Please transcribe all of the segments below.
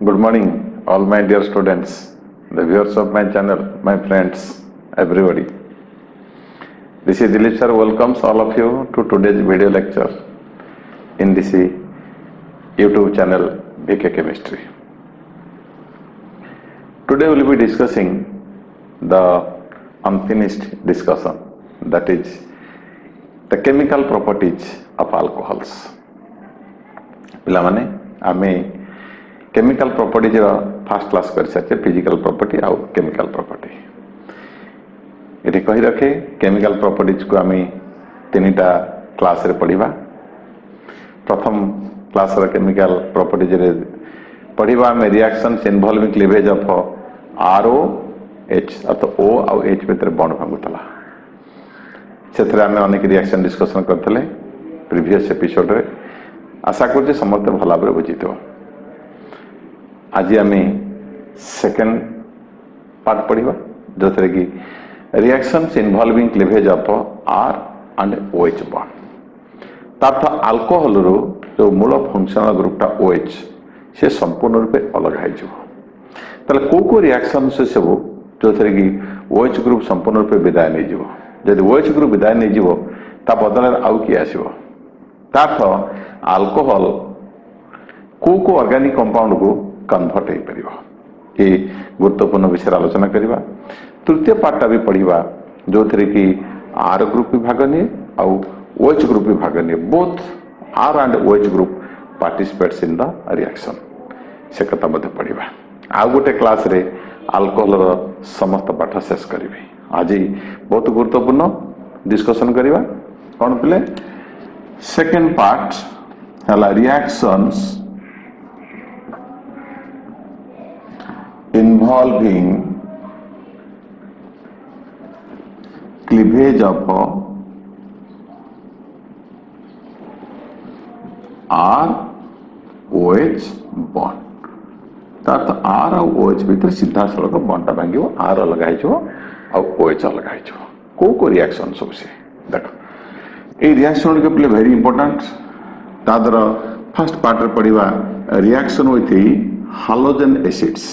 Good morning, all my dear students, the viewers of my channel, my friends, everybody. This is Dilip sir, welcomes all of you to today's video lecture in this YouTube channel BK Chemistry. Today we will be discussing the unfinished discussion, that is the chemical properties of alcohols. पिलामाने आमे chemical properties first class कर सारे physical property आउ chemical property ये कही रखे chemical properties को आम तीनटा क्लास रे पढ़िबा। प्रथम क्लास रे केमिकल प्रॉपर्टीज रे पढ़िबा आम reactions involving cleavage of ROH अर्थात O आउ H भितर बॉन्ड भांगुतला से आम अनेक रिएक्शन डिस्कशन करते प्रीवियस एपिसोड रे। आशा कर समस्त भल भाव बुझी आज आम सेकेंड पार्ट पढ़ा जो थे कि reactions involving cleavage of R and OH bond तार्थ अल्कोहल रो जो मूल फंक्शनल ग्रुपटा OH से संपूर्ण रूपे अलग हो को रिएक्शन से सब जो थे कि OH ग्रुप संपूर्ण रूपे विदाय नहीं जीवो जदि OH ग्रुप विदाय नहीं जीवो ता बदल आउ किए आसीबो तार्थ अल्कोहल को ऑर्गेनिक कंपाउंड को कन्वर्ट हो पारिबो। ये गुरुत्वपूर्ण विषय आलोचना करिबा। तृतीय पार्टा भी पढ़िबा जो थे कि R ग्रुप भी भाग निये आउ OH ग्रुप भी भाग निये। Both R and OH group participates in the reaction से कथा मध्य पढ़िबा। आउ गोटे क्लास रे अल्कोहल रो समस्त पाठ शेष करिबे। आज बहुत गुरुत्वपूर्ण डिस्कशन करिबा कोन पिले सेकंड पार्ट हला reactions involving cleavage of ROH bond तार्थ R और OH भीतर सीधा सड़क बॉन्डा भांगे R अलग और OH अलग को रिएक्शन सबसे देख ये रिएक्शन के प्ले वेरी इंपोर्टेंट तादर फर्स्ट पार्ट रे पढ़िबा रिएक्शन विथ हालोजन एसिड्स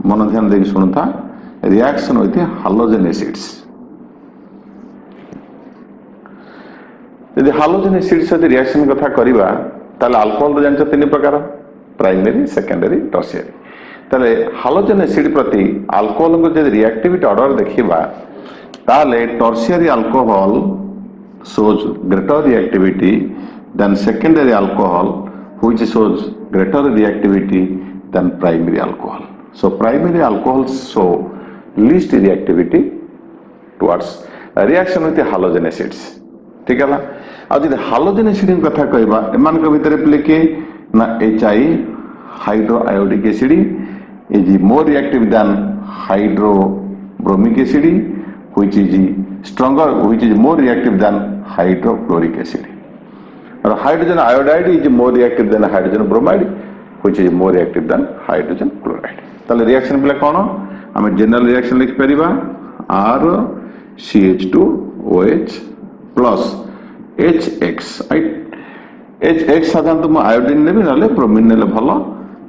मन ध्यान देकी शुणु था रिएक्शन विथ हालोजन एसिड्स यदि हालोजन एसिड्स सहित रिएक्शन कथा करिबा ताले अल्कोहल जान तीन प्रकार प्राइमरी सेकेंडरी टर्शियरी ताले हालोजन एसिड प्रति अल्कोहल को यदि रिएक्टिविटी ऑर्डर देखिबा ताले tertiary alcohol shows greater reactivity than secondary alcohol which shows greater reactivity than primary alcohol. So primary alcohols show least reactivity towards a reaction with the halogen acids. ठीक है ना? अब यदि halogen acid की कथा कहबा एमान के भीतर प्ले के ना HI hydroiodic acid is more reactive than hydrobromic acid which is stronger which is more reactive than hydrochloric acid. और hydrogen iodide is more reactive than hydrogen bromide which is more reactive than hydrogen chloride. ताले reaction play कौन हमें general reaction लिख परिबा RCH2OH plus HX HX साधारणतः मु iodine नेबी नले bromine नेले भलो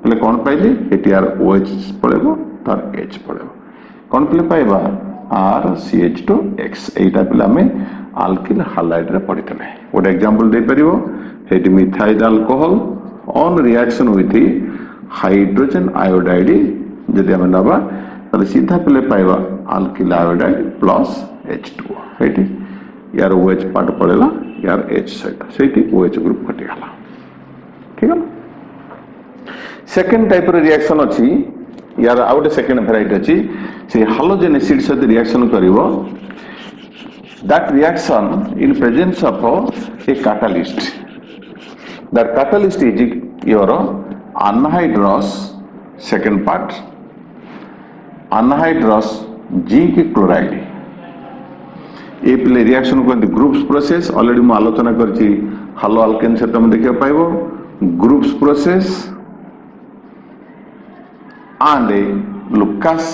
प्ले कौन पाइली एटीआर OH पळेबो तार H पळेबो कौन प्ले पाइबा RCH2X एटा पिला में अल्किल हालाइड रे पडितले गोटे एग्जांपल दे परिबो हेटी methyl alcohol on reaction with hydrogen iodide जदि हम नबा तले सीधा पिले पाइबा अल्किल आयोडाइड प्लस H2O हेटी यार OH पार्ट पड़ेला यार H सहित सेठी OH ग्रुप कटि गला। ठीक है सेकंड टाइप रो रिएक्शन अछि यार आउट सेकंड वेराइटी अछि से हालोजन एसिड सहित reaction करिवो that reaction in presence of a catalyst. That catalyst is your anhydrous second part anhydrous zinc chloride ए प्ले रिएक्शन को ग्रुप्स प्रोसेस ऑलरेडी मु आलोचना करछि हालो अल्केन से तुम देखियो पाइबो groups process and Lucas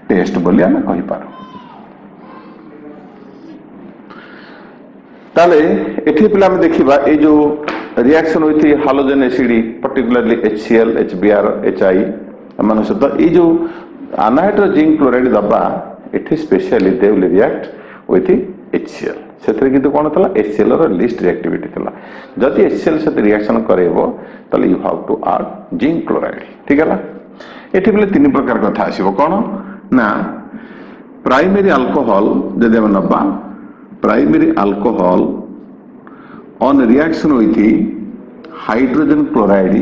test बोली हम कहि पारो ताले एठी पिला में देखिबा ए जो reaction with halogen acid particularly HCl HBr HI एम सहित ये जो अनहाइड्रो जिंक क्लोराइड दबा ये specially they will react with HCl से किंतु कौन था HCl रो लिस्ट रिएक्टिविटी था जदि HCl से रिएक्शन करेबो तले you have to add zinc chloride ठीक है ना एठी बेले तीन प्रकार कथा आसीबो कोन ना प्राइमरी अल्कोहल जदि हम नबा primary alcohol on reaction with hydrogen chloride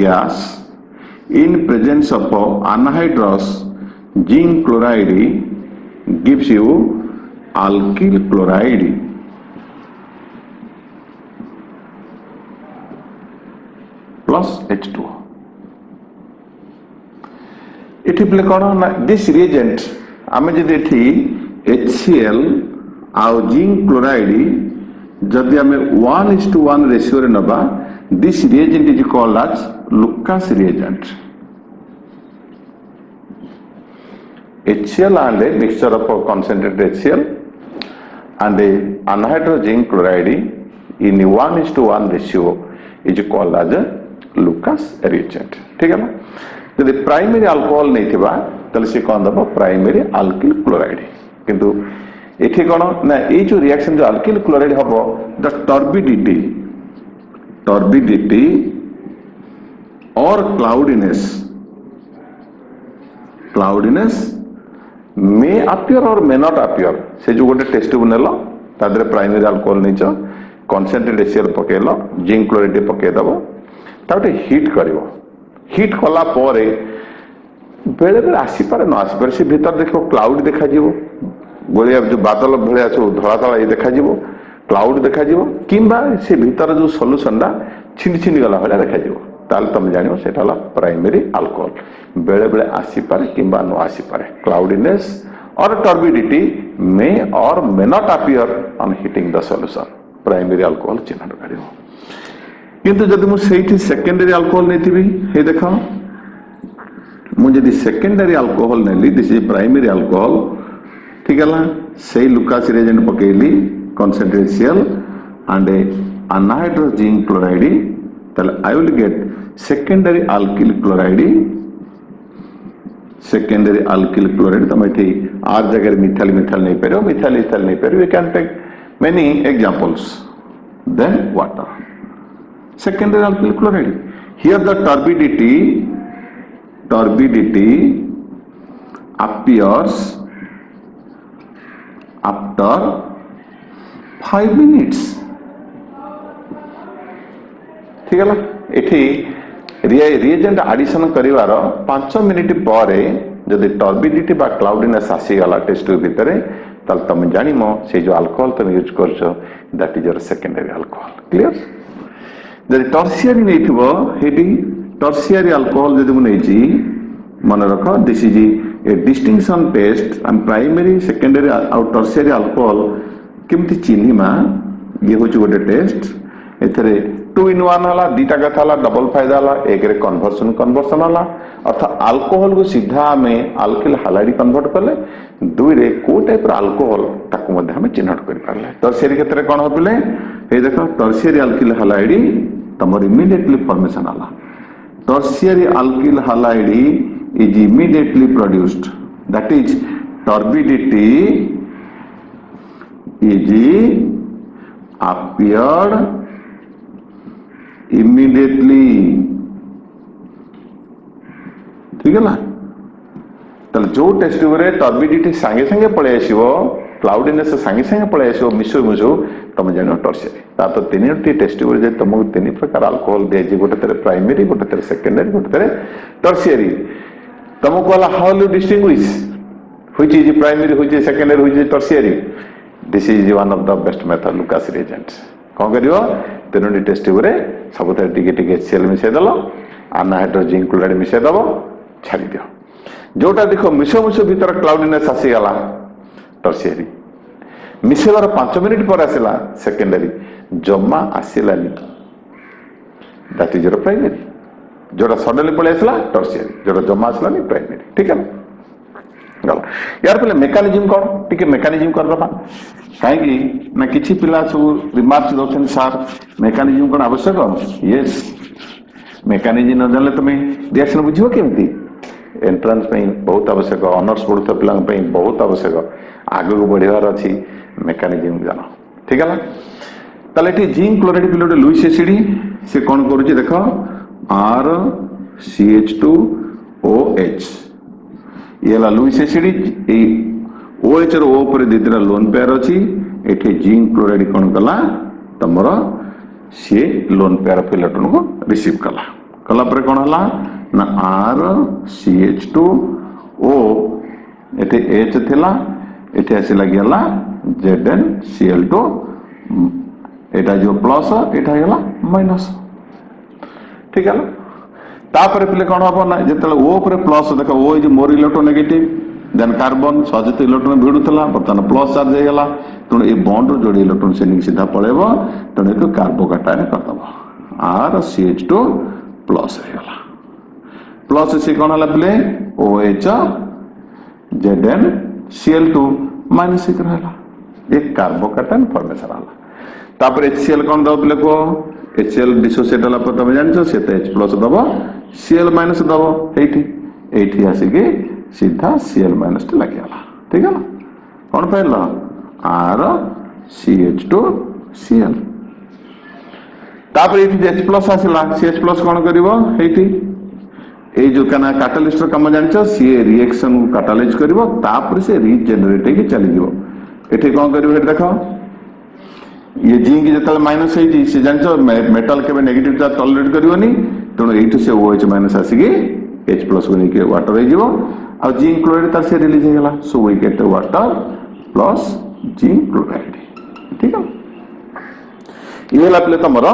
gas in presence of anhydrous zinc chloride gives you alkyl chloride plus H2O. इठी प्ले कौन ना दिस रिएजेंट आम जदि एठी HCl आउ जिंक क्लोराइड जदि आम 1:1 रेशियो रे नबा this reagent is called as Lucas reagent. HCl and a mixture of concentrated HCl and a anhydrous zinc chloride in 1:1 ratio is called as a Lucas reagent. ठीक है ना यदि primary alcohol नहीं थिबा तले से कौन दबो प्राइमरी अल्किल क्लोराइड किंतु एठी कोन ना ए जो रिएक्शन जो अल्किल क्लोराइड हबो द टर्बिडिटी और क्लाउडीनेस मे अपियर और मे नॉट अपियर से जो गोटे टेस्ट नेल तादरे प्राइमरी अल्कोहल नहीं कॉन्सेंट्रेट HCl पकेल जिंक क्लोराइड पकेदब ताटे हिट करिवो हिट कला परे बेले बेले आसी पारे न आसी पारे से भीतर देखो क्लाउड देखा जीवो गोलिया जो बादल भलिया छ धळा धळा ये देखा जीवो क्लाउड देखा जीवो किंबा से भीतर जो सॉल्यूशन दा छिन छिन गला भलिया देखा जीवो ताल तुम जानियो सेटा हला प्राइमरी अल्कोहल बेले बेले आसी पारे किंबा न आसी पारे क्लाउडीनेस और टर्बिडिटी मे और may not appear on heating the solution primary alcohol चिन्ह करिवो किंतु जदि मु सेठी सेकेंडरी अल्कोहल नेतिबी हे देखो मु जदि सेकेंडरी अल्कोहल नेली दिस इज प्राइमरी अल्कोहल ठीक है ना सेही लुकास रिएजेंट पकेली concentrated HCl and a anhydrous zinc chloride then I will get secondary alkyl chloride तम एठी आर जगह मिथाइल नहीं पारो मिथाइल इथाइल नहीं पारो we can take many examples then water secondary alkyl chloride here the turbidity appears after 5 minutes ठीक है ना एठी reagent addition करिवार 5 minute पर जदि टर्बिडिटी बा क्लाउडीनेस आसी गला टेस्ट भीतर तल तुम जानिमो से जो अल्कोहल तुम यूज करछो that is your secondary alcohol clear जदि टर्शियरी नेथिबो हेडी टर्शियरी अल्कोहल जदि मु नेची मन रख this is a distinction test and primary secondary और टर्शियरी अल्कोहल केमती चिन्हिमा ये होची गोटे टेस्ट एथरे 2 in 1 हला दीटा कथा हला डबल फायदा हला एक रे कन्वर्सन हला अर्थात अल्कोहल को सीधा हमें अल्किल हालाइड कन्वर्ट करले दुई रे को टाइप रो अल्कोहल ताको मध्ये हमें चिन्हट कर पारले टर्शियरी क्षेत्र रे कोन होपिले हे देखो टर्शियरी अल्किल हालाइड तमर इमीडिएटली फॉर्मेशन हला tertiary alkyl halide is immediately produced that is turbidity is appeared immediately ठीक है ना तले जो टेस्ट रे टर्बिडिटी संगे संगे पळे आसीबो क्लाउडीनेस संगे संगे पळे आसीबो मिसो तुम जानो टर्शियरी ता तो तीनटी टेस्ट रे जे तुमको तीन प्रकार अल्कोहल दे जे गोटे तेरे प्राइमरी गोटे तेरे सेकेंडरी गोटे तेरे टर्शियरी तुमको वाला how you distinguish which is primary which is secondary which is tertiary this is one of the best method Lucas reagent कौन करियो तीनोटी टेस्ट रे सब टिके टिके HCl मिसे दलो अनहाइड्रस जिंक क्लोराइड मिसे दबो छाड़ी दियो जोटा देखो मिसो भीतर क्लाउडीनेस आसी गला टर्शियरी मिसेबार 5 मिनिट पर आसिला सेकेंडरी जम्मा आसिलानी दैट इज योर प्राइमरी जोटा सडनली पळे आसिला टर्शियरी जोटा जम्मा आसिलानी प्राइमरी ठीक है ना यार पहले मेकानिज्म कौन टिके मेकानिज्म कर दबा कहीं ना किसी पिला सब रिमार्क दौरान सार मेकानिजम कौन आवश्यक यस मेकानिजम न जाने तुम रिएक्शन बुझ केमती एंट्रांस बहुत आवश्यक ऑनर्स पढ़ुता पिला बहुत आवश्यक आग को बढ़ार अच्छी मेकानिजम जान ठीक है ताले जिंक क्लोराइड पिले गोटे लुइस एसिड से कौन करुच्ची देख आर CH2OH ये लुइस एसिड OH रो O पर दीदी लोन पेयर अच्छी एठी जिंक क्लोराइड कौन कला तमर सी लोन पेयर ऑफ इलेक्ट्रॉन को रिसीव कला कला पर कौन हला ना आर CH2O एठी H थिला एठी आसी लगियाला ZnCl2 एटा जो प्लस एटा गला माइनस ठीक है तापर पिले कौन हम ना जो O पर प्लस देख O is more electronegative than carbon सहित इलेक्ट्रोन भिड़ूला बर्तमान प्लस चार्ज होगा तेणु ये बॉन्ड जोड़े इलेक्ट्रोन से सीधा पड़ेब तेणु एक कार्बोकाटायन करदब आर CH2 प्लस होगा प्लस से कौन है पिले OH ZnCl2 माइनस रहा ये कार्बोकाटायन फॉर्मेशन है तापर HCl कौन दब पिले को HCl डिसोसिएट होला पर तुम जानिछ से तो H प्लस दब Cl माइनस दब एठी आसिके सीधा Cl माइनस टे लगे ठीक है ना कौन पाइल आर CH2Cl तापर ये H प्लस आसला CH प्लस कौन करिवो एठी ए जो कना कैटलिस्ट कम जानिछ सी रिएक्शन को कैटलाइज करिवो तापर से रीजनरेट के चली जीवो एठी कौन करिवो एठी देखो ये जिंक जतल माइनस है से जानिछ मेटल के नेगेटिव चार्ज टॉलरेट करिवोनी तेणु एठी से OH माइनस आसिके H प्लस को लेके वाटर हो जीवो और जिंक क्लोराइड तार से रिलीज हो गला so we get water plus zinc chloride ठीक है ये ला पले तमरो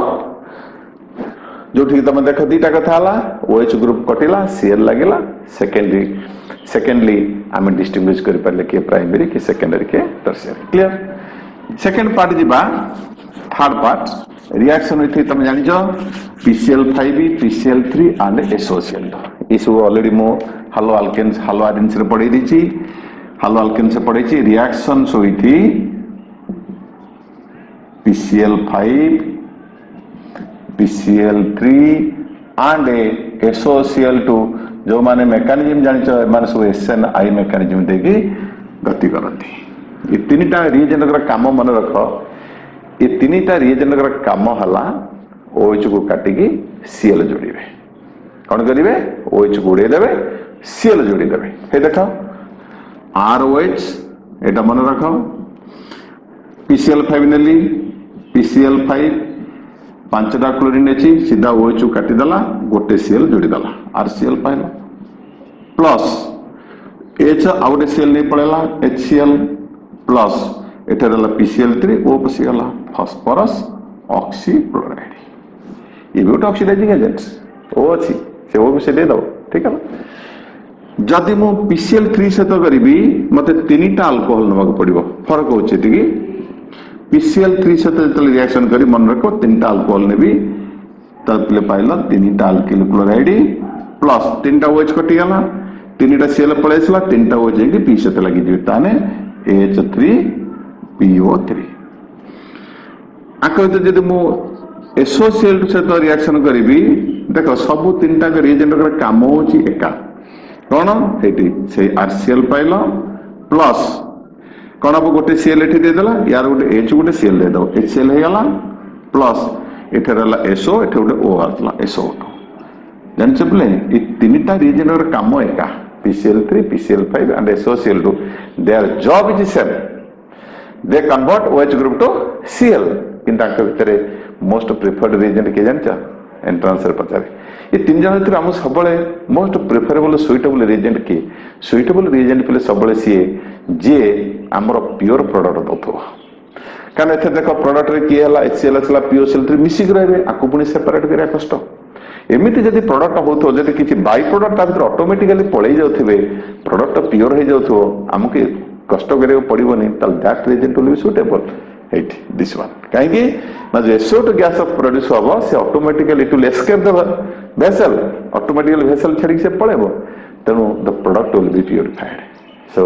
जो ठीक तुम देख दीटा कथा हला OH ग्रुप कटिला Cl लागेला सेकेंडली आम डिस्टिंग्विश कर पारे के प्राइमरी के सेकेंडरी के टर्शियरी क्लियर सेकेंड पार्ट जीवा थर्ड पार्ट रिएक्शन विथ तुम जानिछ PCl5 PCl3 एंड SOCl2 इस ऑलरेडी मो हालो अल्केन्स हालो आयरन्स रे पढ़ी दीची हालो अल्केन्स से पढ़ी छी reaction सोइथी PCl5 PCl3 and SOCl2 जो माने मेकानिज्म जानिछ माने सब SNI मेकानिज्म देकी गति करती ये तीनटा रिएजेंट का काम मन रख ये तीनटा रिएजेंट का काम हला OH को काटिकी Cl जोड़ीबे कौन करिवे OH को उड़े देबे Cl जोड़ी देबे हे देखो ROH एटा मन रखो PCl5 नेली PCl5 पांचटा क्लोरीन अछि सीधा OH को काटी दला गोटे Cl जोड़ी दला RCl पाइला प्लस H आउटे Cl नहीं पड़ेला HCl प्लस एटा दला PCl3 O पसिगला फास्फोरस ऑक्सीक्लोराइड ये भी ऑक्सीडाइजिंग एजेंट्स ओ अछि से वो भी से दे दो ठीक है ना जदि मु PCl3 से तो करी मते तीनटा अल्कोहल नमक पड़िबो फरक होचे कि PCl3 से तो रिएक्शन करी मन रखो तीनटा अल्कोहल नेबी तले पाइला तीनटा अल्किल क्लोराइड प्लस तीनटा OH कटि गला तीनटा Cl पळेसला तीनटा OH के P से लगी जे ताने H3PO3 आको जदि मु SOCl से तो रिएक्शन करी देखो सबु तीनटा के रिएजेंट का काम होची एका कौन एटी से RCl पाइल प्लस कौन अब गोटे Cl एठी दे देला यार गोटे H गोटे Cl दे दो HCl हे गला प्लस एथे रहला SO एथे गोटे O आतला SO2 जान सिंपल ए तीनटा रिएजेंट का काम एका PCl3 PCl5 and SOCl2 their job is same they convert OH group to Cl किंतु आके भितरे मोस्ट प्रिफर्ड रिएजेंट के जानचा एंट्रांस रे पचारे ये तीन जन भितर हम सबले मोस्ट प्रिफरेबल सुइटेबल रिएजेंट के सुइटेबल रिएजेंट पले सबले सी जे हमर प्योर प्रोडक्ट दथो कारण एथे देखो प्रोडक्ट रे की हला HCl हला POCl3 मिसी रहबे आकु पुनी सेपरेट करिया कष्ट एमिति जदि प्रोडक्ट होतो जदि किछि बाय प्रोडक्ट ता भितर ऑटोमेटिकली पळै जाउथिबे प्रोडक्ट प्योर हे जाउथो हमके कष्ट करियो पड़िबोनी तल that reagent will be suitable Right, this one. Kaigi, na jo SO2 gas of produce hobo, se automatically it will escape the vessel. Automatically vessel chhadi se palebo. Then the product will be purified. So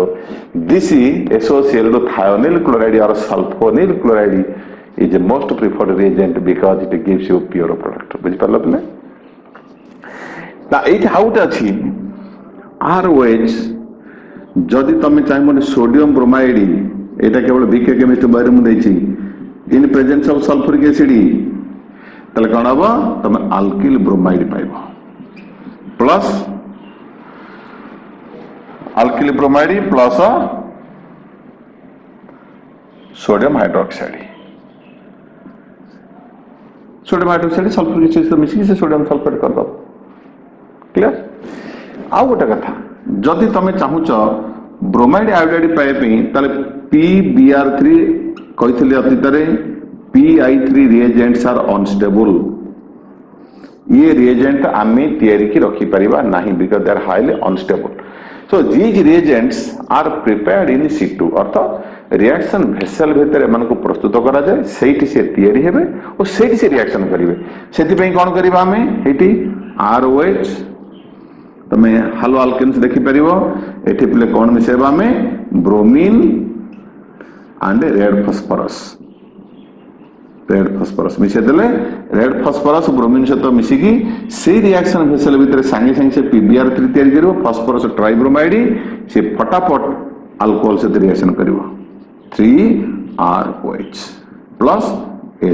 this is associated with thionyl chloride or sulfonyl chloride is the most preferred reagent because it gives you pure product. बुझ पारल पले ता eight हाउट अछि ROH जदि तमे चाहिए sodium bromide एटा केवल BK chemistry बारे में देछि in presence of sulphuric acid तले कोन हबो तमे अल्किल ब्रोमाइड पाइबो plus alkyl bromide plus sodium hydroxide sulphuric acid मिसी से सोडियम सल्फेट कर दो क्लियर आ गोटे कथा जदि तमे चाहुच ब्रोमाइड आयोडाइड पाइबे ताले PBr3 कहितले अतीतरे PI3 रिएजेंट्स आर अनस्टेबल ये रिएजेंट आमे तयारी की रखी परिबा नहीं because they are highly unstable so these reagents are prepared in situ अर्थ रिएक्शन वेसल भीतर मन को प्रस्तुत करा जाय सेठी से तयारी हेबे और सेठी से रिएक्शन करिवे सेति पई कोन करिबा हमें हेटी ROH तमे हालो अल्केन्स देखि परिबो एठी प्ले कोन मिसेबा में ब्रोमीन एंड रेड फास्फोरस मिसे देले रेड फास्फोरस ब्रोमीन से तो मिसी की से रिएक्शन वेसल भीतर संगे संगे से PBr3 तयारी करिवो फास्फोरस ट्राइब्रोमाइड से फटाफट अल्कोहल से रिएक्शन करिवो 3ROH प्लस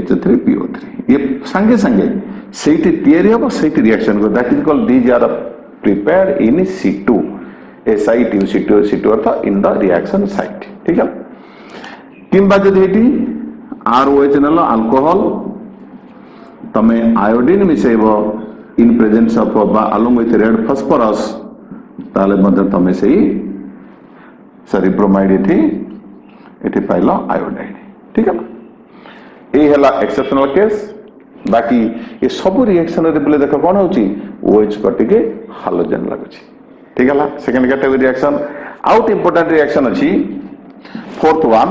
H3PO3 ये संगे संगे सेठी तयारी हो सेठी रिएक्शन को that is called these are prepared in situ situ अर्थ इन द रिएक्शन साइट ठीक है किंबा जदि हेटी ROH नलो अल्कोहल तमे आयोडीन मिसेबो इन प्रेजेंस ऑफ बा अलोंग विथ रेड फास्फोरस ताले मध्य तमे सेही सॉरी ब्रोमाइड एठी पाइलो आयोडाइड ठीक है ए हला एक्सेप्शनल केस बाकी ये सब रिएक्शन रे बोले देखो कोन होची OH कटिके हालोजन लागुची ठीक है सेकंड कैटेगरी रिएक्शन आउट इंपोर्टेंट रिएक्शन अछि fourth one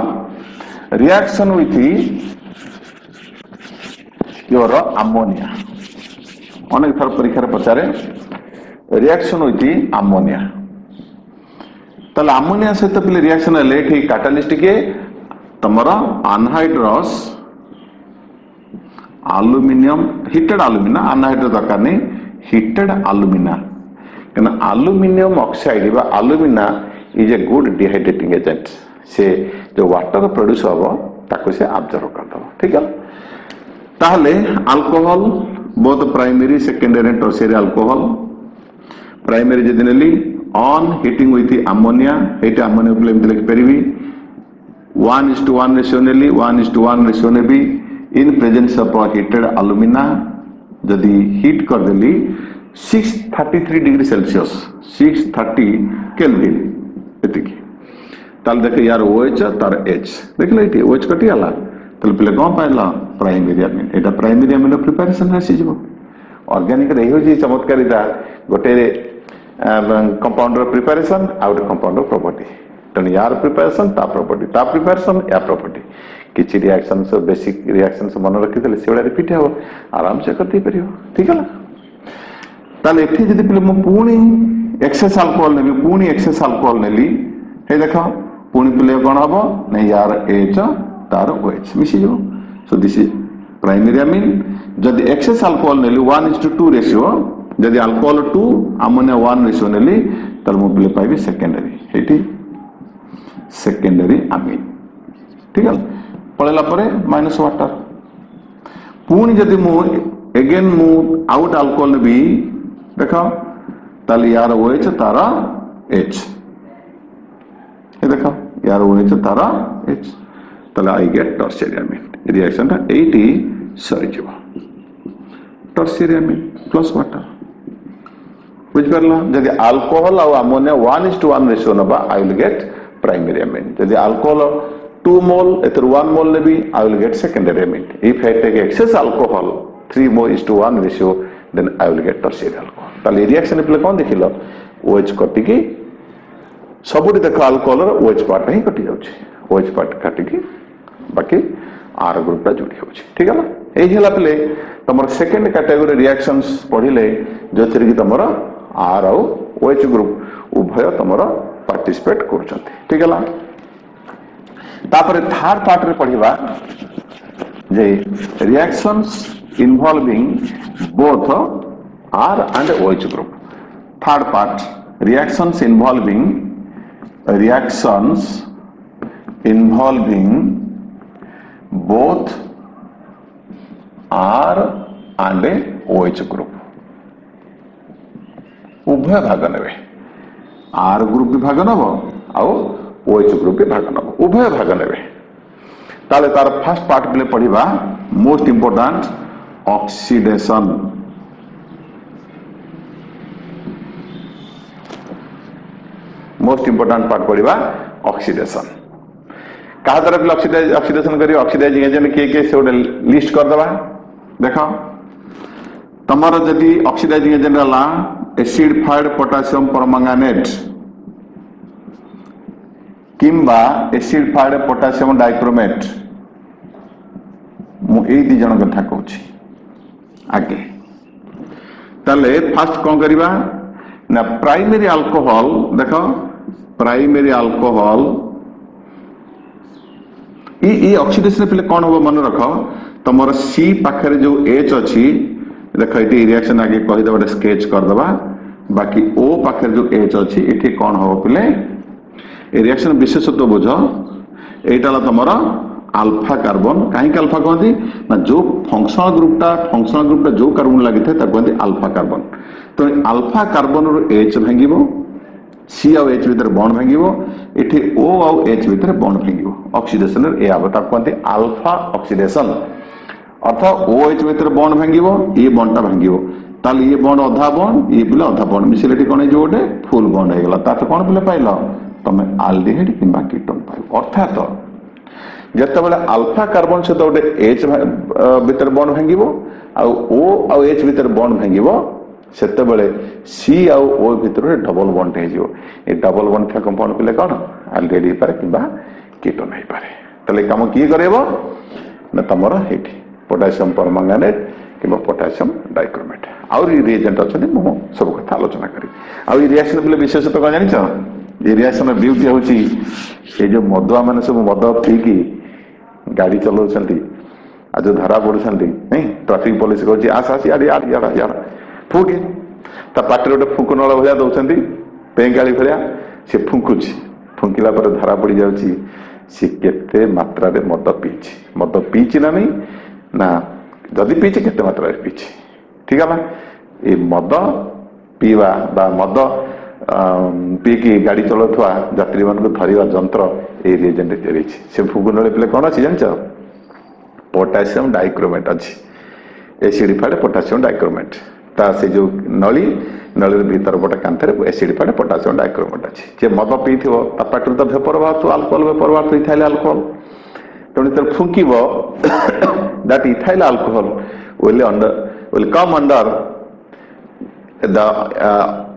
reaction with your ammonia अनेक थर परीक्षा पचारे रिएक्शन विथ अमोनिया तले अमोनिया सहित पहले रिएक्शन लेट ही कैटालिस्ट के तमरा anhydrous aluminium heated alumina anhydrous दरकार नहीं heated alumina कहना aluminium oxide बा alumina is a good dehydrating agent से जो वाटर प्रोड्यूस होगा ताको से ऑब्जर्व कर दो ठीक है ताहले alcohol both primary secondary and tertiary alcohol primary जदि नेली ऑन हीटिंग विथ अमोनिया हेट अमोनिया प्लेम लिख परिबी 1:1 रेशियो नेली 1:1 रेशियो नेबी in presence of heated alumina जदि हीट कर देली 633 डिग्री सेल्सियस 630 केल्विन एतिकी ताल देखे यार OH तार H देखले इटी OH कटी आला तल पले कोन पाइला प्राइमरी अमीन एटा प्राइमरी अमीन प्रिपरेशन आसी जबो ऑर्गेनिक रे हो जी चमत्कारिता गोटे compounder preparation out compounder property तन यार प्रिपरेशन ता प्रॉपर्टी ता प्रिपरेशन या प्रॉपर्टी किछि रिएक्शन से बेसिक रिएक्शन से मन रखि देले सेवडा रिपीट हो आराम से करते परियो ठीक है ताले एठी जदि पले म पूणी एक्सेस अल्कोहल नेबी पूणी एक्सेस अल्कोहल नेली हे देखो पूणी पले कोन हबो नै यार H तार OH मिसी जो so this is primary amine जदि एक्सेस अल्कोहल नेली 1:2 रेशियो जदि अल्कोहल 2 अमोनिया 1 रेशियो नेली तल म पले पाइबे सेकेंडरी हेठी सेकेंडरी अमीन ठीक है पळेला परे माइनस वाटर पूणी जदि मु अगेन मु आउट अल्कोहल नेबी देखो ताल यार OH तारा H ये देखो यार OH तारा H ताले I get tertiary amine reaction ता 80 सरी जीवा टर्शियरी अमीन प्लस वाटर बुझ परला जदि अल्कोहल और अमोनिया 1:1 रेशियो नबा I will get primary amine जदि अल्कोहल 2 mole एतर 1 mole नेबी I will get secondary amine if I take excess alcohol 3 more is to 1 ratio then I will get tertiary alcohol ताले reaction पे कोन देखिलो OH कटि की सबुडी देखो alcohol OH part नहीं कटि जाउछि OH पार्ट काटि की बाकी R ग्रुप ता जोडी होछि ठीक है ना एही हला पे तमर सेकंड कैटेगरी रिएक्शंस पढिले जोथि कि तमर R और OH ग्रुप उभय तमर पार्टिसिपेट करछंती ठीक है। तापर थर्ड पार्ट रे पढ़िबा जे reactions involving both R and OH group। Third part reactions involving both R and OH group। उभय भाग नेबे R ग्रुप भी भाग नब आउ OH ग्रुप भी भाग नब उभय भाग नेबे। ताले तार फर्स्ट पार्ट पे पढ़िबा most important oxidation. Most important part पढ़िबा ऑक्सीडेशन। कहा तरफ ऑक्सीडेशन करी ऑक्सीडाइजिंग एजेंट किए से गोटे लिस्ट कर दबा। देखो तमर जदि ऑक्सीडाइजिंग एजेंट हला एसिडिफाइड पोटासियम परमंगानेट किंबा एसिडिफाइड पोटासियम डाइक्रोमेट मु ए दी जन कथा कहूची आगे। ताले फर्स्ट कौन करिबा ना प्राइमरी अल्कोहल। देखो प्राइमरी अल्कोहल ई ऑक्सीडेशन पे कौन हो मन रख तुम सी पाखे जो H अच्छी देख ये रिएक्शन आगे कहीदे गोटे स्केच करदे बाकी O पाखे जो H अच्छी ये कौन हम पे रिएक्शन विशेषत्व बुझ यहाँ तुम अल्फा कार्बन कहीं अल्फा कहती ना जो फंक्शनल ग्रुपटा जो कार्बन लगी था कहते अल्फा कार्बन। तो अल्फा कार्बन रू H भांगिबो सी आउ H भीतर बॉन्ड भांगिबो एठी O आउ H भीतर बॉन्ड भांगिबो ऑक्सीडेशन रे ए आबो ताको कहते अल्फा ऑक्सीडेशन। अर्थात OH भीतर बॉन्ड भांगिबो ये बॉन्डटा भांगिबो ताले ये बॉन्ड अधा बॉन्ड ये बिले अधा बॉन्ड मिसिलेटी कोन जो गोटे फुल बॉन्ड हे गेला ताते कोन बिले पाइलो तमे एल्डिहाइड किंबा कीटोन पाइबो। अर्थात जेतेबेले अल्फा कार्बन सहित गोटे H भीतर बॉन्ड भांगिबो आउ O आउ H भीतर बॉन्ड भांगिबो सेतेबेले C आउ O भीतर डबल बॉन्ड हे जिवो। ए डबल बॉन्ड था कंपाउंड पिले कोन एल्डिहाइड हे पारे किंबा कीटोन हे पारे। तले काम की करेबो ना तमरो हेठी पोटासियम परमंगानेट किंबा पोटासियम डाइक्रोमेट आउ रिएजेंट अछि मु सब कथा आलोचना करी। आउ रिएक्शन पिले विशेषतः कोन जानि छ ये रिएक्शन ब्यूटी होची ए जो मदुआ माने सब मद पीकी गाड़ी चलाउछंती आज धारा पड़ुछंती नहीं ट्रैफिक पुलिस कहूची आस आस यार यार यार यार फुके ता पाटे गोटे फुंक नळ भया दउछंती पेंगाली भया से फुंकुची फुंकिला पर धारा पड़ी जाउची से केते मात्रा रे मद पीची ना नहीं ना जदि पीची केते मात्रा रे पीची ठीक है ना। ए मद पीवा बा मद पीकी गाड़ी चलाउथवा यात्री मान को धरिवा जंत्र ए रिएजेंट तैयारी से फुंक नळ पिले कोन अछि जानछ पोटासियम डाइक्रोमेट अछि एसिडिफाइड पोटासियम डाइक्रोमेट ता से जो नली भीतर पटे कांथरे एसिडिफाइड पोटासियम डाइक्रोमेट अछि जे मद पीथिबो ता पाटु त वेपर बात अल्कोहल वेपर बात इथाइल अल्कोहल तणी त फुंकीबो that ethyl alcohol will come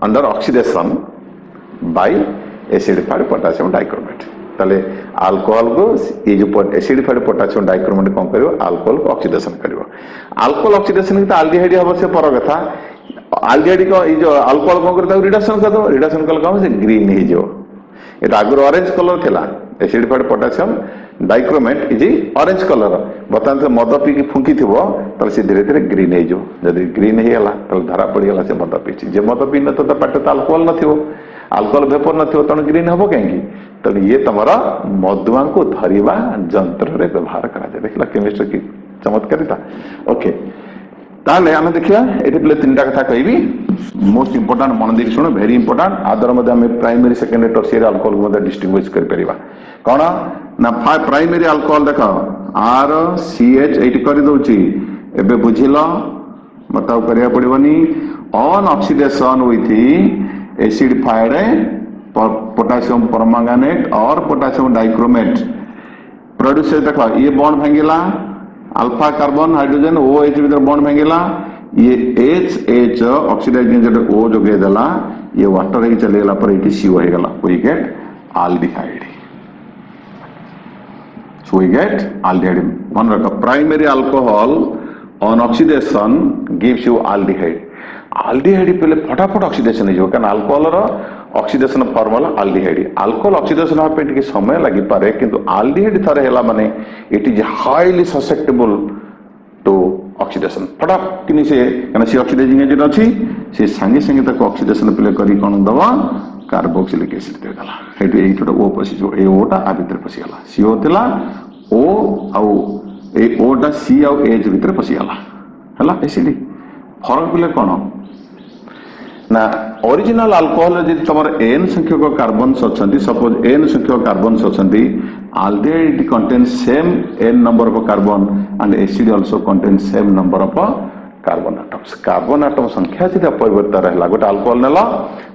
under oxidation by acidified potassium dichromate। ताले अल्कोहल को ये जो एसिडिफाइड पोटासियम डाइक्रोमेट कौन करिवो अल्कोहल को ऑक्सीडेशन करिवो। अल्कोहल ऑक्सीडेशन की एल्डिहाइड हबो से पर कथा एल्डिहाइड को ये जो अल्कोहल कौन करता रिडक्शन कर दो रिडक्शन कल कौन से ग्रीन हे जो एटा आगुर ऑरेंज कलर थिला acidified potassium dichromate is orange colour बर्तमान से मद पी की फुंकी थिबो तले से धीरे धीरे ग्रीन हे जो जदी ग्रीन हे गला तले धरा पड़ी गला से मद पीची जे मद पी न तो पाटे अल्कोहल न थिबो अल्कोहल वेपर न थिबो तण ग्रीन हबो काहेकी तो ये तमरा मधुआ को धरिबा जंत्र रे व्यवहार करा जाय। देखला केमिस्ट्री की चमत्कारिता। ओके ताले आमे देखिया एठी प्ले तीनटा कथा कहबी मोस्ट इंपोर्टेंट मन देख सुनो वेरी इंपोर्टेंट आदर मध्ये हमें प्राइमरी सेकेंडरी टर्शियरी अल्कोहल को मध्ये डिस्टिंग्विश कर परिबा कोन ना प्राइमरी अल्कोहल देखो RCH एठी करि दोची एबे बुझिलो बताओ करिया पड़िबनी on oxidation with acidified potassium permanganate और पोटासियम डाइक्रोमेट प्रोड्यूस देखो ये बॉन्ड भांगिला अल्फा कार्बन हाइड्रोजन OH भीतर बॉन्ड भांगिला ये HH ऑक्सीडाइजिंग एजेंट O जोगे देला ये वाटर ही चले गेला पर एटी CO हो गेला we get aldehyde. So we get aldehyde मन रखो primary alcohol on oxidation gives you aldehyde. Aldehyde पहले फटाफट ऑक्सीडेशन हो कारण अल्कोहल रो oxidation formula aldehyde alcohol oxidation होबे टिके समय लागि पारे किंतु आल्डिहाइड थरे हैला माने it is highly susceptible to oxidation फटाक किनी से कना से ऑक्सीडाइजिंग एजेंट अछि से संगे संगे तक ऑक्सीडेशन प्ले करी कोन दवा कार्बोक्सिलिक एसिड दे दला हेतु एइटोटा ओ पसी जो ए ओटा आ भीतर पसी गला CO थिला ओ आउ ए ओटा C आउ H भीतर पसी गला हला एसिड फरक प्ले कोन ना ओरिजिनल अल्कोहल जे तमर n संख्यक कार्बन्स अछंती सपोज n संख्यक carbons अछंती aldehyde contains same n number of carbon and acid also contains same number of carbon atom संख्या जदि परिवर्तन रहला गोटे अल्कोहल नेला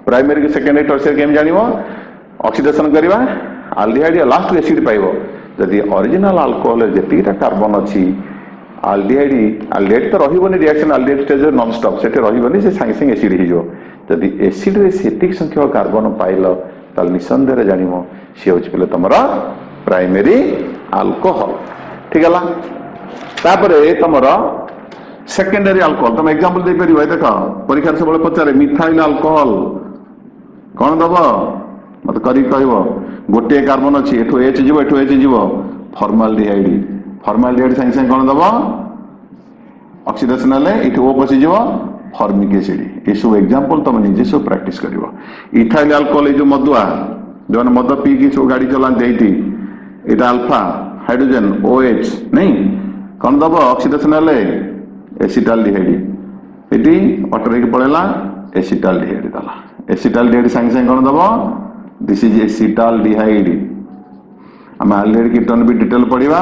प्राइमरी के सेकेंडरी टर्शियरी केम जानिबो ऑक्सीडेशन करबा aldehyde लास्ट एसिड पाइबो जदि ओरिजिनल अल्कोहल जेतिटा कार्बन अछि aldehyde तो रहिबोनी reaction aldehyde stage non stop सेटे रहिबोनी से संगे संगे एसिड हिजो जदि एसिड रे सेटिक संख्यक कार्बन पाइलो तल निसंदेह जानिबो से होछि पले तमरा प्राइमरी अल्कोहल ठीक है तापरे तमरा सेकेंडरी अल्कोहल तुम एग्जांपल दे परिबो देखो परीक्षा से बळे पचारे मिथाइल अल्कोहल कोन दबो मत करी कहबो गोटे कार्बन अछि एठो H जीवो फॉर्माल्डिहाइड संगे संगे कोन दबो ऑक्सीडेशन ले एठो O पसी जीवो फॉर्मिक एसिड ये सब एग्जांपल तुम निजे सब प्रैक्टिस करिवो इथाइल अल्कोहल जो मदुआ जो मद पी की सब गाड़ी चलान देती एटा अल्फा हाइड्रोजन OH नहीं कोन दबो ऑक्सीडेशन ले एसिटाल्डिहाइड एटी ऑटो के पड़ेला एसिटाल्डिहाइड दला एसिटाल्डिहाइड संगे संगे कोन दबो दिस इज एसिटाल्डिहाइड हम ऑलरेडी कीटन भी डिटेल पढ़िबा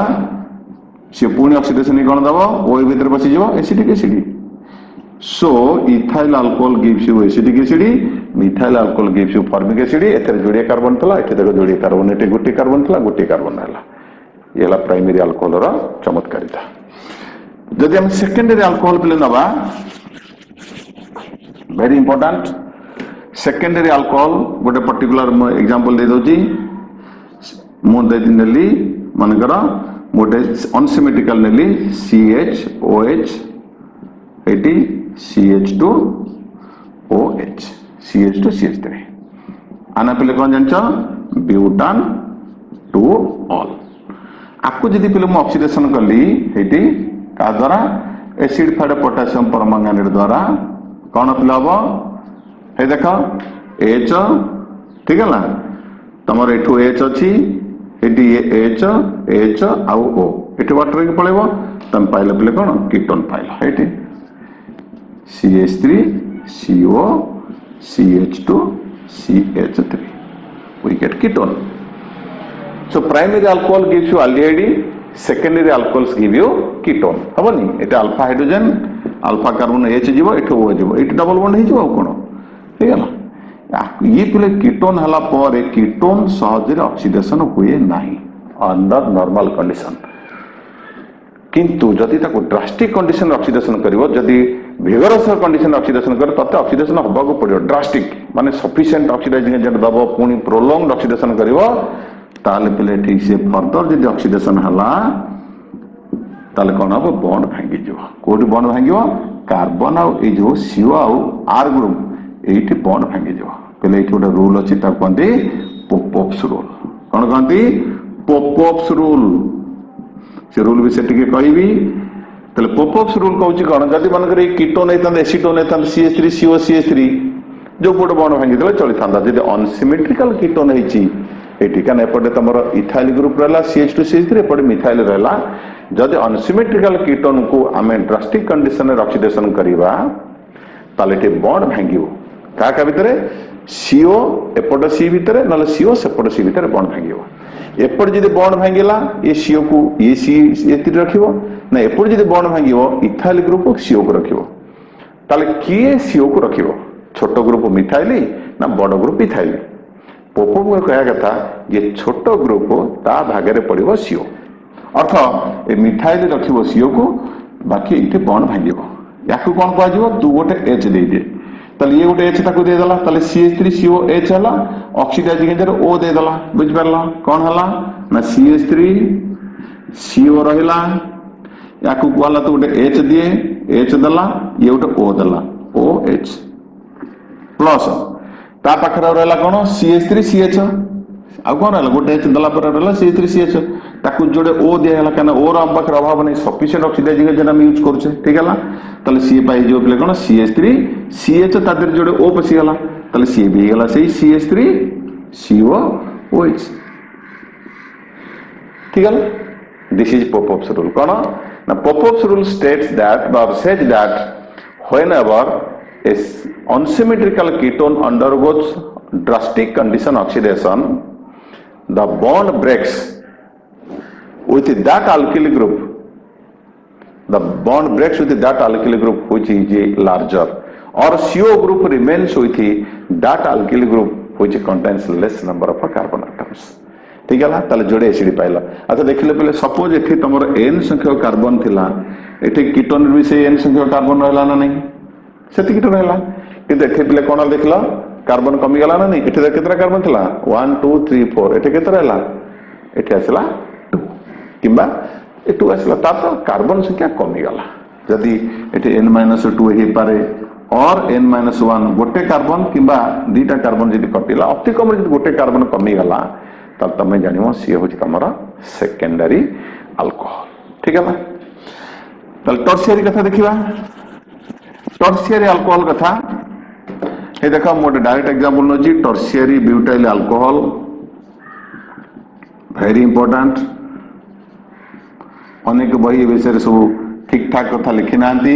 से पुणी ऑक्सीडेशन कोन दबो ओ भीतर बसी जीवो acetic acid so ethyl alcohol gives you acidic acid methyl alcohol gives you formic acid एथरे Joria carbon थला एथे देखो जोड़िया कार्बन एटे गोटे कार्बन थला गोटे कार्बन हला येला प्राइमरी अल्कोहल रो चमत्कारिता जदि हम सेकेंडरी अल्कोहल पिले नबा वेरी इंपोर्टेंट सेकेंडरी अल्कोहल गोटे पर्टिकुलर एग्जांपल दे दोजी मो दे दिनली मनकर गोटे अनसिमेट्रिकल नेली CHOH एटी CH2OH CH2CH3 आना पिले कौन जानचा ब्यूटान 2ऑल आपको जदि पिले मो ऑक्सीडेशन करली एटी का द्वारा एसिड फाइड पोटेशियम परमंगनेट द्वारा कौन पिलाबो हे देखो H ठीक है ना तमर एठो H अछि एटी H आउ O एटी वाटर के पळेबो तम पाइले पिले कौन ketone pilo eighty CH3 CO CH2 CH3 we get ketone so primary alcohol gives you aldehyde secondary alcohols give you ketone हबनी Etah alpha hydrogen alpha carbon H जीवो एठो O जीवो eighty double bond हे जीवो कोन ठीक है ना ये पिले ketone हला पर कीटोन सहज रे ऑक्सीडेशन हुए नाही अंडर नॉर्मल कंडीशन किंतु जदि ताको ड्रास्टिक कंडीशन ऑक्सीडेशन करिवो जदि विगरस कंडीशन ऑक्सीडेशन कर तते ऑक्सीडेशन होबा को पड़ियो ड्रास्टिक माने सफिशिएंट ऑक्सीडाइजिंग एजेंट दबो पुनी प्रोलॉन्ग्ड ऑक्सीडेशन करिवो ताले पिले ठीक से फर्दर जदि ऑक्सीडेशन हला ताले कोन हो बॉन्ड भांगी जो कोडी बॉन्ड भांगियो कार्बन आ ए जो CO आ R ग्रुप एठी बॉन्ड भांगी जो पहले एठी गोटे रूल अछि ता कोंदी पोपॉप्स रूल कोन कोंदी पोपॉप्स रूल से रूल भी सेटिके कहबी तले पोपॉप्स रूल कहउची कोन जदि मन करे कीटोन एतन एसीटोन एतन CH3 CO CH3 जो पोड बॉन्ड भांगी देले चली थांदा जदि अनसिमेट्रिकल कीटोन हेची एठी कन एपटे तमरो इथाइल ग्रुप रहला CH2 CH3 एपटे मिथाइल रहला जदि अनसिमेट्रिकल कीटोन को आमे ड्रास्टिक कंडीशन रे ऑक्सीडेशन करिवा ताले टे बॉन्ड भांगियो का भितरे CO एपटे C भितरे नले CO सेपटे C भितरे बॉन्ड भांगियो एपट जदि बॉन्ड भांगिला ये CO को ये C एति रखिबो ना एपट जदि बॉन्ड भांगिबो इथाइल ग्रुप को CO को रखिबो ताले किए CO को रखिबो छोटो ग्रुप मिथाइल ना बड़ ग्रुप इथाइल पोपो को कहया कथा ये छोटो ग्रुप ता भागे रे पड़िबो CO अर्थ ए मिथाइल रखिबो CO को बाकी इते बॉन्ड भांगिबो याकू कोन कहा जिवो तू गोटे H दे दे ताले ये गोटे H ताको दे देला ताले CH3COH हला ऑक्सीडाइजिंग एजेंट O दे देला बुझ परला कोन हला ना CH3 CO रहिला याकू वाला तो गोटे H दिए H दला ये गोटे O दला OH प्लस ता पाखरे रहला कोन CH3CH आ कोन रहला गोटे H दला पर रहला CH3CH ताकू जोड़े O दिया हला काना O रा हम पाखरे अभाव नहीं सफिशिएंट ऑक्सीडाइजिंग एजेंट हम यूज करछे ठीक हला तले C पाई जो प्ले कोन CH3CH ता देर जोड़े O पसी हला तले C भी हला सही CH3COOH ठीक हला this is Popov's rule कोन ना Popov's rule states that or says that whenever a unsymmetrical ketone undergoes drastic condition oxidation, the bond breaks with that alkyl group. The bond breaks with that alkyl group which is larger, or CO group remains with that alkyl group which contains less number of carbon atoms. ठीक है ताले जोड़े acid पाइला अच्छा देखिले पहले suppose एठी तमर n संख्यक कार्बन थिला एठी कीटोन भी से n संख्यक कार्बन रहला ना नहीं सेति कीटोन रहला किंतु एठी पहले कोन देखला कार्बन कमी गला ना नहीं एठी केतरा कार्बन थिला 1 2 3 4 एठी केतरा रहला एठी आसला 2 किबा ए 2 आसला ता तो कार्बन संख्या कमी गला जदी एठी n-2 हे पारे और n-1 गोटे कार्बन किबा दुटा कार्बन जदी कटिला अति कम जदी गोटे कार्बन कमी गला तब तमें जानियो सी होची तमरा सेकेंडरी अल्कोहल ठीक है ना तल टर्शियरी कथा देखिबा टर्शियरी अल्कोहल कथा हे देखो मोटे डायरेक्ट एग्जांपल नजी tertiary butyl alcohol very important अनेक बही विषय सब ठीक ठाक कथा लिखि नांती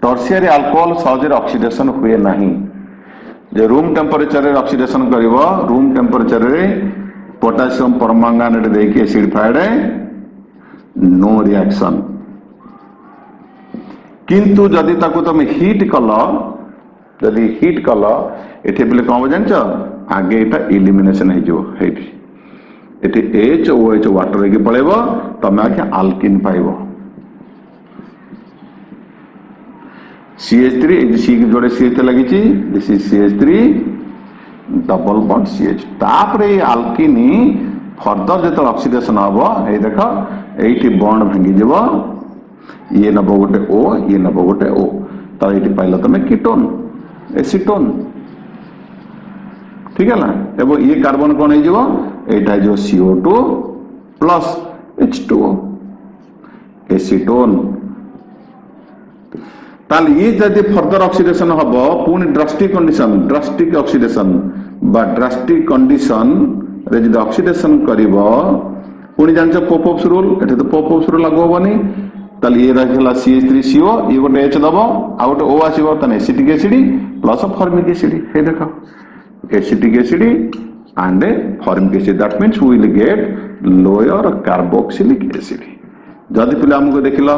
टर्शियरी अल्कोहल सहज ऑक्सीडेशन हुए नहीं जे रूम टेंपरेचर रे ऑक्सीडेशन करिवो रूम टेंपरेचर रे पोटासियम परमांगानेट देके एसिड फाइड नो रिएक्शन किंतु जदि ताको तुम हीट कल जदि हीट कल एठी बेले कम जानछ आगे एटा एलिमिनेशन हे जो हेठी एठी HOH वाटर के पळेबो तमे आके अल्किन पाइबो CH3 C के जोड़े CH लगी छी this is CH3 double bond CH तापरे अल्किनी फर्दर जेत ऑक्सीडेशन हबो ए देखो एठी बॉन्ड भांगी जेबो ये नबो गोटे O ये नबो गोटे O त एठी पाइलो तमे कीटोन एसीटोन ठीक है ना एबो ये कार्बन कोन हे जेबो एटा जो CO2 प्लस H2O एसीटोन ताल ये जदि फर्दर ऑक्सीडेशन हबो पुनी ड्रास्टिक ऑक्सीडेशन बा ड्रास्टिक कंडीशन रे जदि ऑक्सीडेशन करिवो पुनी जानछ पोपोव्स रूल एठे तो पोपोव्स रूल लागू होबनी ताल ये रहला CH3CO ये गोटे H दबो आ गोटे O आसीबो तने acetic acid plus formic acid हे देखो acetic acid and formic acid that means we will get lower carboxylic acid जदि पिला हमको देखिलो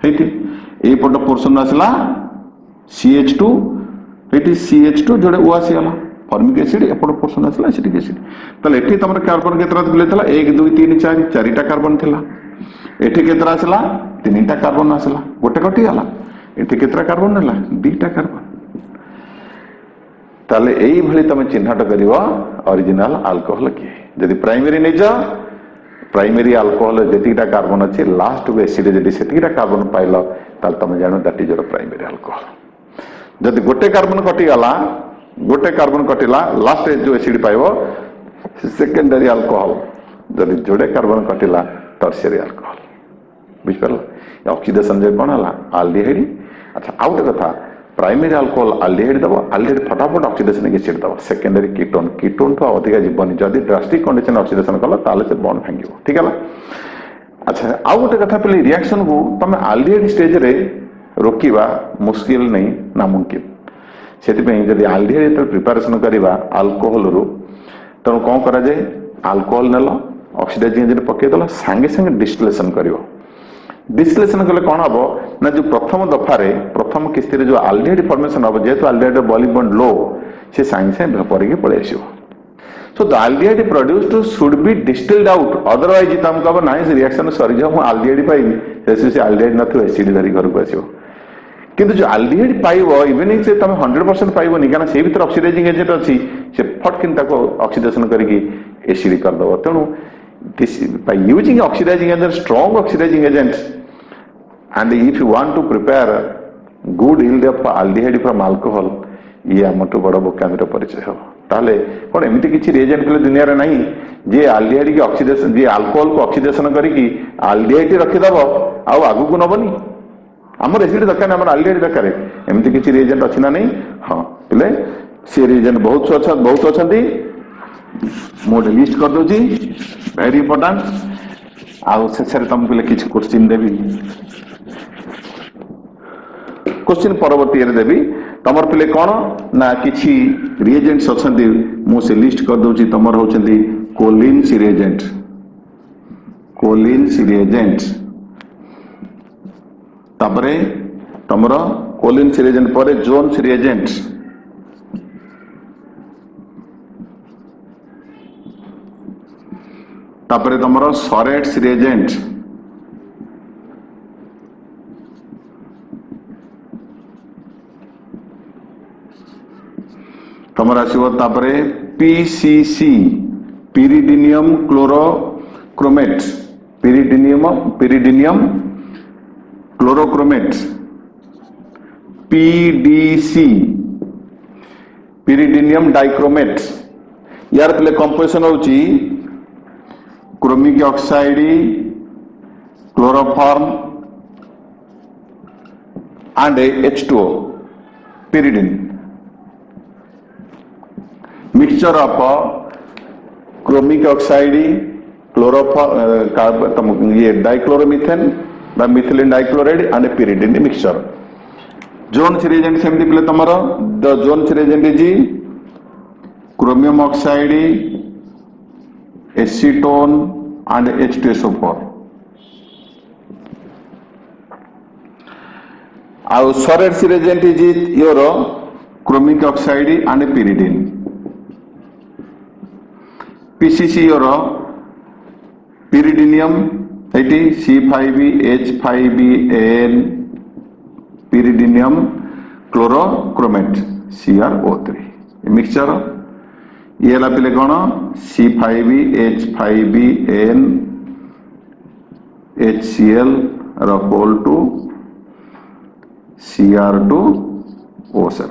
हेठी ए पट पोर्शन आसला CH2 एटी CH2 जोड़े O आसीगला फॉर्मिक एसिड एपट पोर्शन आसला एसिटिक एसिड तले एठी तमर कार्बन केतरा दिलेतला 1 2 3 4 चारिटा कार्बन थिला एठी केतरा आसला तीनटा कार्बन आसला गोटे कटी गला एठी केतरा कार्बन हला दुटा कार्बन ताले एई भली तमे चिन्हट करिवो ओरिजिनल अल्कोहल के जदि प्राइमरी नै जा प्राइमरी अल्कोहल जेतिटा कार्बन अछि लास्ट को एसिड जदि सेतिटा कार्बन पाइलो ताल तमे जानो that is your primary alcohol जदि गोटे कार्बन कटिला लास्ट जो एसिड पाइबो सेकेंडरी अल्कोहल जदि जोड़े कार्बन कटिला टर्शियरी अल्कोहल बुझ परलो ऑक्सीडेशन जे कोन हला एल्डिहाइड अच्छा आउट कथा प्राइमरी अल्कोहल एल्डिहाइड दबो एल्डिहाइड फटाफट ऑक्सीडेशन के एसिड दबो सेकेंडरी कीटोन तो अधिक जीवन जदि ड्रास्टिक कंडीशन ऑक्सीडेशन कला ताले से बॉन्ड भांगियो ठीक है अच्छा आउ गोटे कथा पे रिएक्शन को तमे एल्डिहाइड स्टेज रे रोकिबा मुश्किल नहीं नामुमकिन सेति पे जदि एल्डिहाइड प्रिपरेशन करिबा अल्कोहल रो त कोन करा जाय अल्कोहल नेलो ऑक्सीडाइजिंग एजेंट पके दला संगे संगे डिस्टिलेशन करिवो डिस्टिलेशन कले कोन हबो ना जो प्रथम दफा रे प्रथम किस्ती रे जो एल्डिहाइड फॉर्मेशन हबो जेतो एल्डिहाइड बॉइलिंग पॉइंट लो से संगे संगे वेपर के पळे आसीबो So the aldehyde produced should be distilled out. Otherwise, it हमको अब नाइस रिएक्शन सॉरी जो हम aldehyde पाई जैसे से aldehyde न तो एसिड धरी घर को आसियो किंतु जो aldehyde पाइबो इवन से तमे 100% पाइबो नि काना से भीतर ऑक्सीडाइजिंग एजेंट अछि से फटकिन ताको ऑक्सीडेशन करके एसिड कर दबो तेनु this by using oxidizing agent strong oxidizing agent and if you want to prepare good yield of aldehyde from alcohol ये आमठू बड़ बोकामीर परिचय हम ताले कौन एमती किसी रिएजेंट पे दुनिया रे नहीं जे आल्डिहाइड की ऑक्सीडेशन जे अल्कोहल को ऑक्सीडेशन करिकी आल्डिहाइड रखिदब आउ आगु को नबनी आमर एसिड दरकार आमर आल्डिहाइड दरकार एमती किसी रिएजेंट अछि ना नहीं हां पले से रिएजेंट बहुत अछंती मोड लिस्ट कर दोजी वेरी इंपोर्टेंट आउ से तुमको ले किछ क्वेश्चन देबी क्वेश्चन परवर्ती देवी तमर पिले कौन ना किछि रिएजेंट्स अछंती मु से लिस्ट कर दोची तमर होचंती कोलिन्स रिएजेंट तापरे तमर कोलिन्स रिएजेंट परे जोन्स रिएजेंट तापरे तमर सॉरेट्स रिएजेंट तमर आसीबो तापरे PCC pyridinium chlorochromate pyridinium chlorochromate PDC pyridinium dichromate यार पहले कंपोजिशन होची chromic oxide chloroform and H2O pyridine mixture of chromic oxide chloroform ये डाइक्लोरोमीथेन बा methylene dichloride and pyridine mixture Jones reagent सेमती पले तमरो the Jones reagent is chromium oxide acetone and H2SO4 आउ Sarett's reagent is your chromic oxide and pyridine PCC your pyridinium eighty C5H5N pyridinium chlorochromate CrO3 mixture ये ला पिले कौन C5H5N HCl whole to Cr2O7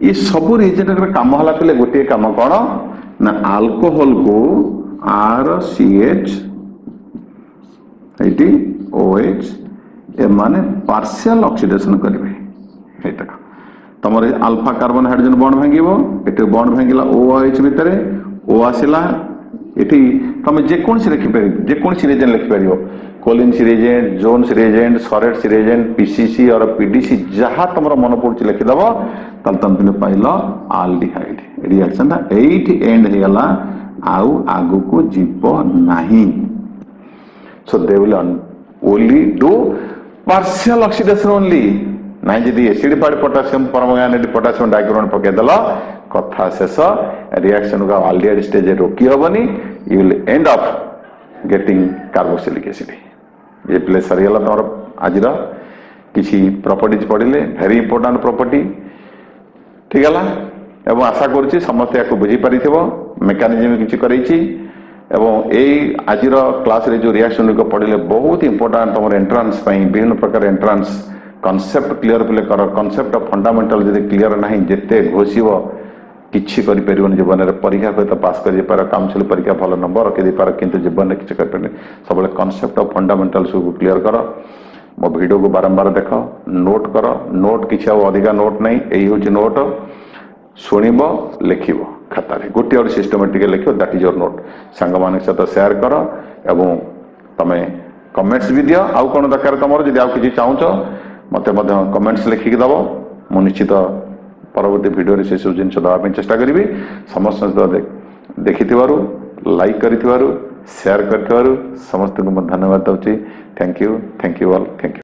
ये सब reagent काम हला पिले गोटे काम कौन ना अल्कोहल को RCH एटी OH ए माने पार्शियल ऑक्सीडेशन करिवे एटा तमरे अल्फा कार्बन हाइड्रोजन बॉन्ड भांगिबो एटे बॉन्ड भांगिला OH भितरे O आसिला एटी तमे जे कोन से लिखि परिबो जे कोन से रिएजेंट लिखि परिबो Collins reagent Jones reagent Sarett's reagent PCC और पीडीसी जहां तमरो मन पड़छि लिखि दबो तल तम पिले पाइलो आल्डिहाइड रिएक्शन ता 8 एंड हेला आउ आगु को जीव नाही so they will only do partial oxidation only नाही जदी acid part potassium permanganate potassium dichromate पके दला कथा शेष रिएक्शन का आल्डिहाइड स्टेज रोकी होबनी you will end up getting carboxylic acid ये प्ले सरियला तमर आजिरा किछि प्रॉपर्टीज पढिले वेरी इंपोर्टेंट प्रॉपर्टी ठीक है एवं आशा करुच्ची समस्त या बुझी पारिथिबो मेकानिज्म किछि करैछि एवं एई आजिर क्लास रे जो रिएक्शन को पढिले बहुत इंपोर्टेंट तमर एंट्रेंस पई विभिन्न प्रकार एंट्रेंस कांसेप्ट क्लियर प्ले कर कांसेप्ट ऑफ फंडामेंटल जदि क्लियर नहीं जेते घोषिबो किछि करि परिबन जीवन रे परीक्षा को तो पास करि पार काउंसिल परीक्षा भलो नंबर रखि दे पार किंतु जीवन रे किछि कर परने सबले कांसेप्ट ऑफ फंडामेंटल्स को क्लियर करो मो वीडियो को बारंबार देखो नोट करो नोट किछि अधिका नोट नहीं एई होछि नोट शुणिब लिखिब खाता रे गोटे और सिस्टमेटिक लिखिब दैट इज योर नोट संग मानक साथ शेयर करो एवं तमे कमेंट्स भी दियो आउ कोन दरकार तमरो जदि आउ किछि चाहूचो मते मध्य कमेंट्स लिखि दबो मु निश्चित परवर्ती वीडियो रे से सब जिन दवा पे चेष्टा करिवि समस्त देखिथिबारु लाइक करिथिबारु शेयर करथिबारु समस्त को धन्यवाद दउची thank you all thank you